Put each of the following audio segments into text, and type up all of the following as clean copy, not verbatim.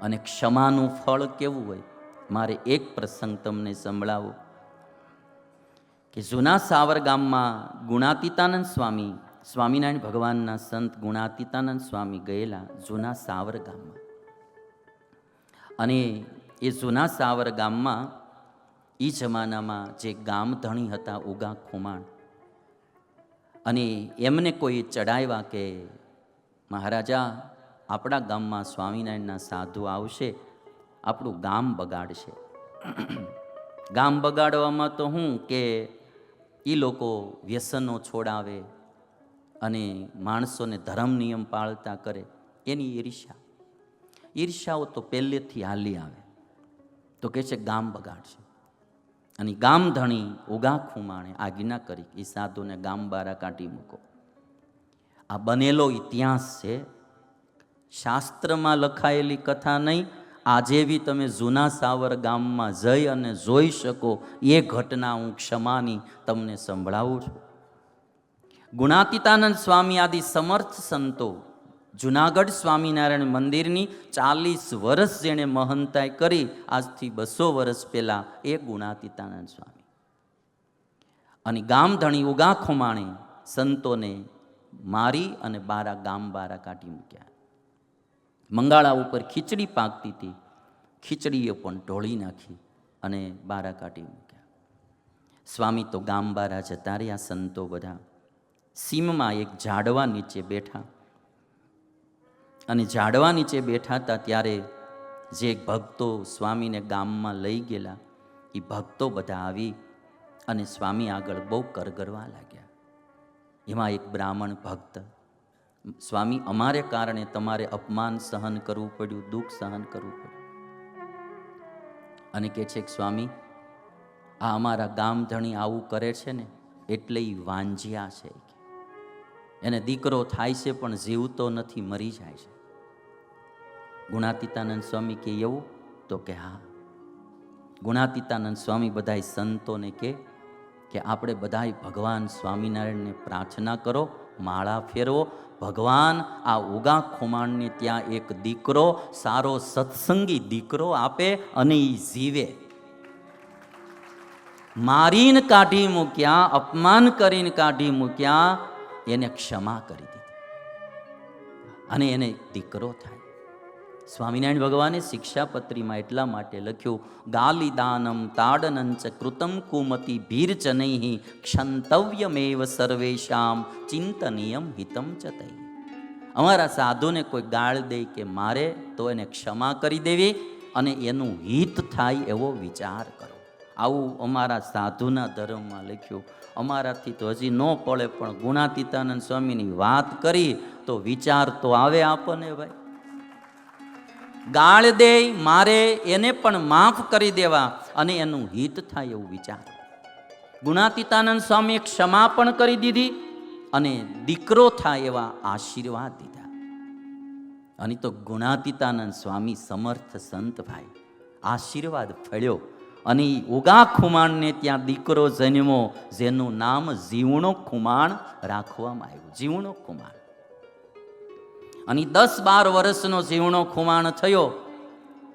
અને ક્ષમાનું ફળ કેવું હોય, મારે એક પ્રસંગ તમને સંભળાવો કે જૂના સાવર ગામમાં ગુણાતીતાનંદ સ્વામી, સ્વામિનારાયણ ભગવાનના સંત ગુણાતીતાનંદ સ્વામી ગયેલા જૂના સાવર ગામમાં. અને એ જૂના સાવર ગામમાં એ જમાનામાં જે ગામધણી હતા ઉગા ખુમાણ, અને એમને કોઈ ચડાવ્યા કે મહારાજા, આપણા ગામમાં સ્વામિનારાયણના સાધુ આવશે, આપણું ગામ બગાડશે. ગામ બગાડવામાં તો હું કે એ લોકો વ્યસનો છોડાવે અને માણસોને ધર્મ નિયમ પાળતા કરે, એની ઈર્ષાઓ તો પહેલેથી હાલી આવે. તો કહે છે ગામ બગાડશે. અને ગામધણી ઉગા ખુમાણે આજ્ઞા કરી એ સાધુને ગામ બારા કાઢી મૂકો. આ બનેલો ઇતિહાસ છે, શાસ્ત્રમાં લખાયેલી કથા નહીં. આજે બી તમે જૂના સાવર ગામમાં જઈ અને જોઈ શકો એ ઘટના હું ક્ષમાની તમને સંભળાવું છું. ગુણાતીતાનંદ સ્વામી આદિ સમર્થ સંતો જુનાગઢ સ્વામિનારાયણ મંદિરની 40 વર્ષ જેણે મહંતાઈ કરી, આજથી 200 વર્ષ પહેલા એ ગુણાતીતાનંદ સ્વામી. અને ગામધણી ઉગા ખુમાણે સંતોને મારી અને ગામ બારા કાઢી મૂક્યા. મંગાળા ઉપર ખીચડી પાકતી હતી, ખીચડીએ પણ ઢોળી નાખી અને બારા કાઢી મૂક્યા. સ્વામી તો ગામ બારા જતા રહ્યા. સંતો બધા સીમમાં એક ઝાડવા નીચે બેઠા, અને ઝાડવા નીચે બેઠા હતા ત્યારે જે ભક્તો સ્વામીને ગામમાં લઈ ગયેલા એ ભક્તો બધા આવી અને સ્વામી આગળ બહુ કરગરવા લાગ્યા. એમાં એક બ્રાહ્મણ ભક્ત, સ્વામી અમારે કારણે તમારે અપમાન સહન કરવું પડ્યું, દુઃખ સહન કરવું પડ્યું. અને કહે છે કે સ્વામી, આ અમારા ગામધણી આવું કરે છે ને એટલે એ વાંજ્યા છે. એને દીકરો થાય છે પણ જીવતો નથી, મરી જાય છે. ગુણાતીતાનંદ સ્વામી કે એવું? તો કે હા. ગુણાતીતાનંદ સ્વામી બધાય સંતોને કે આપણે બધાય ભગવાન સ્વામિનારાયણને પ્રાર્થના કરો, માળા ફેરવો, ભગવાન આ ઉગા ખુમાણને ત્યાં એક દીકરો, સારો સત્સંગી દીકરો આપે અને એ જીવે. મારીને કાઢી મૂક્યા, અપમાન કરીને કાઢી મૂક્યા, એને ક્ષમા કરી દીધી અને એને દીકરો થાય. સ્વામિનારાયણ ભગવાને શિક્ષાપત્રીમાં એટલા માટે લખ્યું, ગાલિદાનમ તાડનંચ કૃતમ કુમતિ ભીર્જનૈ ક્ષંતવ્યમેવ સર્વેશામ ચિંતનીયમ હિતમ ચ તૈ. અમારા સાધુને કોઈ ગાળ દે કે મારે તો એને ક્ષમા કરી દેવી અને એનું હિત થાય એવો વિચાર કરો. આવું અમારા સાધુના ધર્મમાં લખ્યું. અમારાથી તો હજી ન પડે, પણ ગુણાતીતાનંદ સ્વામીની વાત કરી તો વિચાર તો આવે આપણને. ભાઈ ગાળ દે મારે એને પણ માફ કરી દેવા અને એનું હિત થાય એવું વિચાર. ગુણાતીતાનંદ સ્વામીએ ક્ષમા પણ કરી દીધી અને દીકરો થાય એવા આશીર્વાદ દીધા. અને તો ગુણાતીતાનંદ સ્વામી સમર્થ સંત ભાઈ, આશીર્વાદ ફળ્યો અને ઉગા ખુમાણને ત્યાં દીકરો જન્મો, જેનું નામ જીવણો ખુમાણ રાખવામાં આવ્યું. જીવણો ખુમાણ. અને 10-12 વર્ષનો જીવણો ખુમાણ થયો.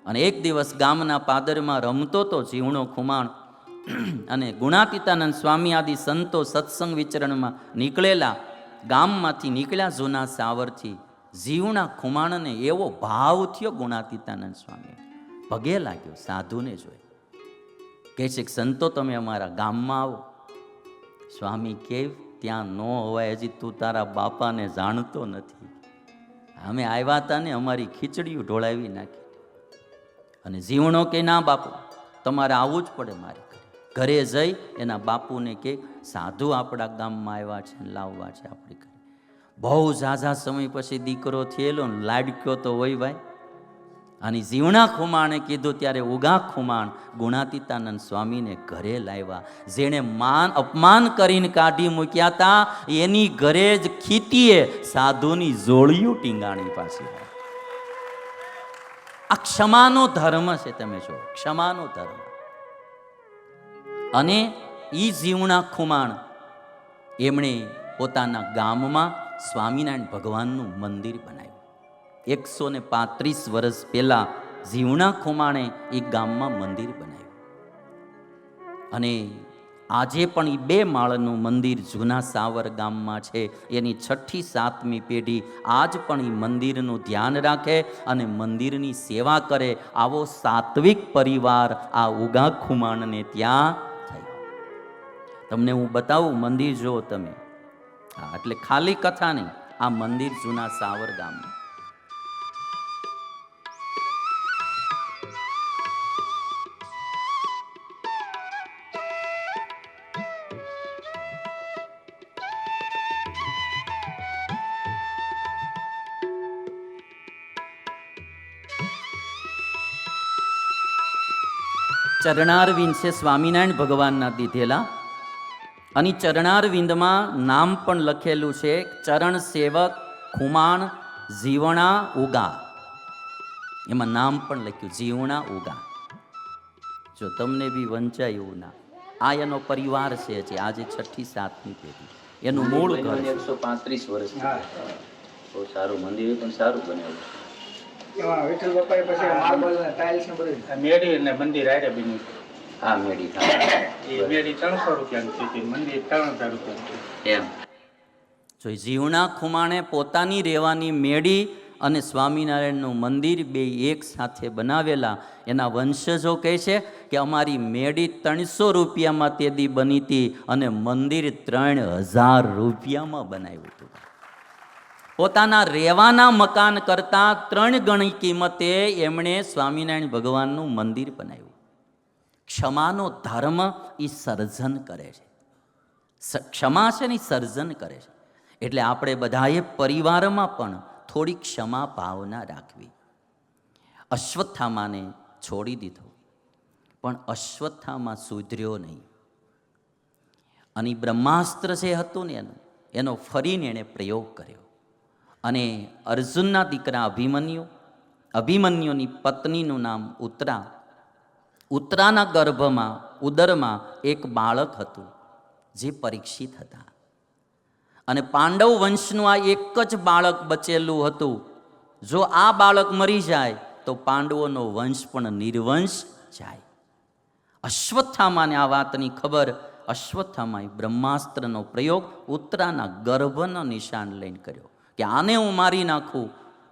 અને એક દિવસ ગામના પાદરમાં રમતો તો જીવણો ખુમાણ, અને ગુણાતીતાનંદ સ્વામી આદિ સંતો સત્સંગ વિચરણમાં નીકળેલા. ગામમાંથી નીકળ્યા જૂના સાવરથી. જીવણા ખુમાણને એવો ભાવ થયો ગુણાતીતાનંદ સ્વામી, પગે લાગ્યો સાધુને જોઈ. કહે છે કે સંતો તમે અમારા ગામમાં આવો. સ્વામી કે ત્યાં ન હોવાય, હજી તું તારા બાપાને જાણતો નથી. અમે આવ્યા હતા ને અમારી ખીચડીઓ ઢોળાવી નાખી. અને જીવણો કે ના બાપુ, તમારે આવવું જ પડે મારે ઘરે જઈ એના બાપુને કે સાધુ આપણા ગામમાં આવ્યા છે, લાવવા છે આપણી ઘરે. બહુ ઝાઝા સમય પછી દીકરો થયેલો ને લાડક્યો તો હોય ભાઈ. અને જીવણા ખુમાણે કીધું ત્યારે ઉગા ખુમાણ ગુણાતીતાનંદ સ્વામીને ઘરે લાવ્યા. જેણે અપમાન કરીને કાઢી મૂક્યા હતા એની ઘરે જ ખીતીએ સાધુની જોડિયું ટીંગાણી પાછી. આ ક્ષમાનો ધર્મ છે. તમે જો, ક્ષમાનો ધર્મ. અને ઈ જીવણા ખુમાણ એમણે પોતાના ગામમાં સ્વામિનારાયણ ભગવાનનું મંદિર બનાવ્યું. 135 વર્ષ પહેલા જીવણા ખુમાણે એ ગામમાં મંદિર બનાવ્યું. અને આજે પણ એ 2 માળનું મંદિર જૂના સાવર ગામમાં છે. એની 6ઠી 7મી પેઢી આજ પણ એ મંદિરનું ધ્યાન રાખે અને મંદિરની સેવા કરે. આવો સાત્વિક પરિવાર આ ઉગા ખુમાણને ત્યાં થયો. તમને હું બતાવું, મંદિર જો તમે. હા, એટલે ખાલી કથા નહીં, આ મંદિર જૂના સાવર ગામનું. ચરણારવિંદ છે સ્વામિનારાયણ ભગવાનના દીધેલા. અને ચરણારવિંદમાં નામ પણ લખેલું છે, ચરણ સેવક ખુમાણ જીવણા ઉગા. એમાં નામ પણ લખ્યું જીવણા ઉગા. જો તમને બી વંચાય એવું ના, આ એનો પરિવાર છે. જે આજે 6ઠી 7મી પેઢી એનું મૂળ ઘર 135 વર્ષ. બહુ સારું મંદિર પણ સારું બનાવ્યું. મેળી ને મંદિર આરે બન્યું. હા, મેળી મેળી 300 રૂપિયાની હતી, મંદિર 3000 રૂપિયા. એમ જો જીવણા ખુમાણે પોતાની રહેવાની મેળી અને સ્વામિનારાયણનું મંદિર 2 એક સાથે બનાવેલા. એના વંશજો કહે છે કે અમારી મેળી 300 રૂપિયામાં તેદી બની હતી અને મંદિર 3000 રૂપિયામાં બનાવ્યું હતું. પોતાના રહેવાના મકાન કરતાં 3 ગણી કિંમતે એમણે સ્વામિનારાયણ ભગવાનનું મંદિર બનાવ્યું. ક્ષમાનો ધર્મ એ સર્જન કરે છે. ક્ષમા છે ને સર્જન કરે છે. એટલે આપણે બધાએ પરિવારમાં પણ થોડી ક્ષમા ભાવના રાખવી. અશ્વત્થામાને છોડી દીધો, પણ અશ્વત્થામા સુધર્યો નહીં. અને બ્રહ્માસ્ત્ર જે હતું ને એનો ફરીને એણે પ્રયોગ કર્યો. અને અર્જુનના દીકરા અભિમન્યુની પત્નીનું નામ ઉત્તરા. ઉત્તરાના ગર્ભમાં ઉદરમાં એક બાળક હતું જે પરીક્ષિત હતા. અને પાંડવ વંશનું આ એક જ બાળક બચેલું હતું. જો આ બાળક મરી જાય તો પાંડવોનો વંશ પણ નિર્વંશ જાય. અશ્વત્થામાને આ વાતની ખબર. અશ્વત્થામાએ બ્રહ્માસ્ત્રનો પ્રયોગ ઉત્તરાના ગર્ભનો નિશાન લઈને કર્યો કે આને હું મારી નાખું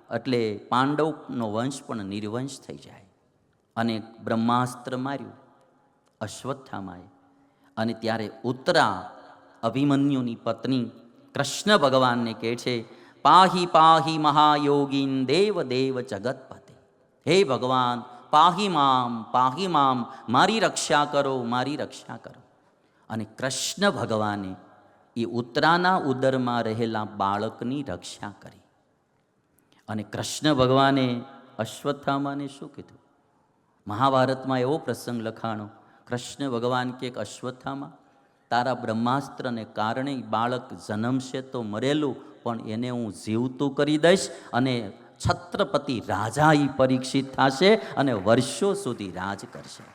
એટલે પાંડવનો વંશ પણ નિર્વંશ થઈ જાય. અને બ્રહ્માસ્ત્ર માર્યું અશ્વત્થામાએ. અને ત્યારે ઉત્તરા અભિમન્યુની પત્ની કૃષ્ણ ભગવાનને કહે છે, પાહી પાહી મહાયોગીન દેવ દેવ જગતપતે. હે ભગવાન, પાહી મામ, મારી રક્ષા કરો, મારી રક્ષા કરો. અને કૃષ્ણ ભગવાને એ ઉત્તરાના ઉદરમાં રહેલા બાળકની રક્ષા કરી. અને કૃષ્ણ ભગવાને અશ્વત્થામાને શું કીધું? મહાભારતમાં એવો પ્રસંગ લખાણો. કૃષ્ણ ભગવાન કે અશ્વત્થામા, તારા બ્રહ્માસ્ત્રને કારણે બાળક જન્મશે તો મરેલું, પણ એને હું જીવતું કરી દઈશ અને છત્રપતિ રાજા ઈ પરીક્ષિત થશે અને વર્ષો સુધી રાજ કરશે.